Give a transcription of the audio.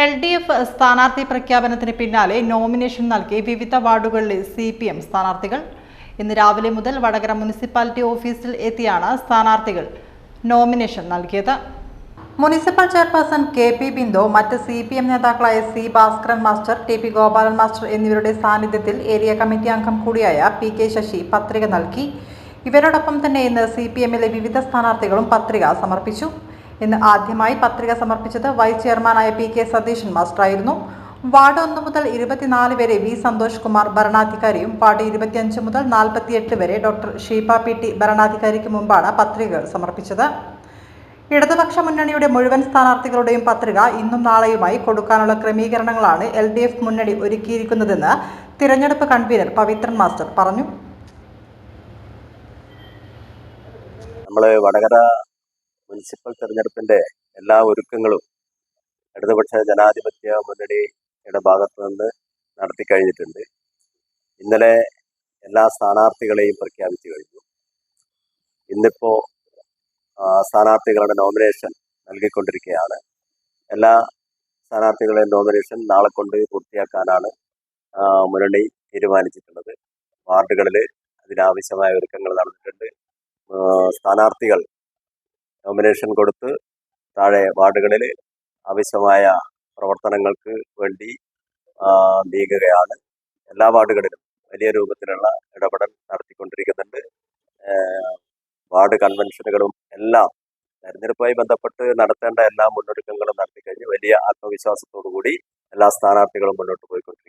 LDF സ്ഥാനാർത്ഥി പ്രഖ്യാപനത്തിന് പിന്നാലെ നോമിനേഷൻ നൽകി വിവിധ വാർഡുകളിലെ CPM സ്ഥാനാർത്ഥികൾ. ഇന്ന് രാവിലെ മുതൽ വടകര മുനിസിപ്പാലിറ്റി ഓഫീസിൽ എത്തിയാണ് സ്ഥാനാർത്ഥികൾ നോമിനേഷൻ നൽകിയത്. മുനിസിപ്പൽ ചെയർപേഴ്സൺ KP ബിന്ദു, മറ്റ് CPM നേതാക്കളായ C Bhaskaran master, TP Gopalan master എന്നിവരുടെ സാന്നിധ്യത്തിൽ ഏരിയ കമ്മിറ്റി അംഗം കൂടിയായ PK ശശി പത്രിക നൽകി. ഇവരോടൊപ്പം തന്നെ ഇന്ന് CPMലെ വിവിധ സ്ഥാനാർത്ഥികളും പത്രിക സമർപ്പിച്ചു. ഇന്ന് ആദ്യമായി പത്രിക സമർപ്പിച്ചത് വൈസ് ചെയർമാനായ PK സതീശൻ മാസ്റ്ററായിരുന്നു. വാർഡ് 1 മുതൽ 24 വരെ V സന്തോഷ് കുമാർ ഭരണാധികാരിയും വാർഡ് 25 മുതൽ 48 വരെ ഡോക്ടർ ഷീബ PT ഭരണാധികാരിക്ക് മുമ്പാണ് പത്രികകൾ സമർപ്പിച്ചത്. ഇടതുപക്ഷ മുന്നണിയുടെ മുഴുവൻ സ്ഥാനാർത്ഥികളുടെയും പത്രിക ഇന്നും നാളെയുമായി കൊടുക്കാനുള്ള ക്രമീകരണങ്ങളാണ് LDF മുന്നണി ഒരുക്കിയിരിക്കുന്നതെന്ന് തിരഞ്ഞെടുപ്പ് കൺവീനർ പവിത്രൻ മാസ്റ്റർ പറഞ്ഞു. വടകര മുനിസിപ്പൽ തെരഞ്ഞെടുപ്പിന്റെ എല്ലാ ഒരുക്കങ്ങളും ഇടതുപക്ഷ ജനാധിപത്യ മുന്നണിയുടെ ഭാഗത്തു നിന്ന് നടത്തി കഴിഞ്ഞിട്ടുണ്ട്. ഇന്നലെ എല്ലാ സ്ഥാനാർത്ഥികളെയും പ്രഖ്യാപിച്ചു കഴിഞ്ഞു. ഇന്നിപ്പോ സ്ഥാനാർത്ഥികളുടെ നോമിനേഷൻ നൽകിക്കൊണ്ടിരിക്കുകയാണ്. എല്ലാ സ്ഥാനാർത്ഥികളുടെയും നോമിനേഷൻ നാളെ കൊണ്ട് പൂർത്തിയാക്കാനാണ് മുന്നണി തീരുമാനിച്ചിട്ടുള്ളത്. വാർഡുകളിൽ അതിനാവശ്യമായ ഒരുക്കങ്ങൾ നടന്നിട്ടുണ്ട്. സ്ഥാനാർത്ഥികൾ നോമിനേഷൻ കൊടുത്ത് താഴെ വാർഡുകളിൽ ആവശ്യമായ പ്രവർത്തനങ്ങൾക്ക് വേണ്ടി നീങ്ങുകയാണ്. എല്ലാ വാർഡുകളിലും വലിയ രൂപത്തിലുള്ള ഇടപെടൽ നടത്തിക്കൊണ്ടിരിക്കുന്നുണ്ട്. വാർഡ് കൺവെൻഷനുകളും എല്ലാം തെരഞ്ഞെടുപ്പുമായി ബന്ധപ്പെട്ട് നടത്തേണ്ട എല്ലാ മുന്നൊരുക്കങ്ങളും നടത്തിക്കഴിഞ്ഞ് വലിയ ആത്മവിശ്വാസത്തോടു കൂടി എല്ലാ സ്ഥാനാർത്ഥികളും മുന്നോട്ട് പോയിക്കൊണ്ടിരിക്കും.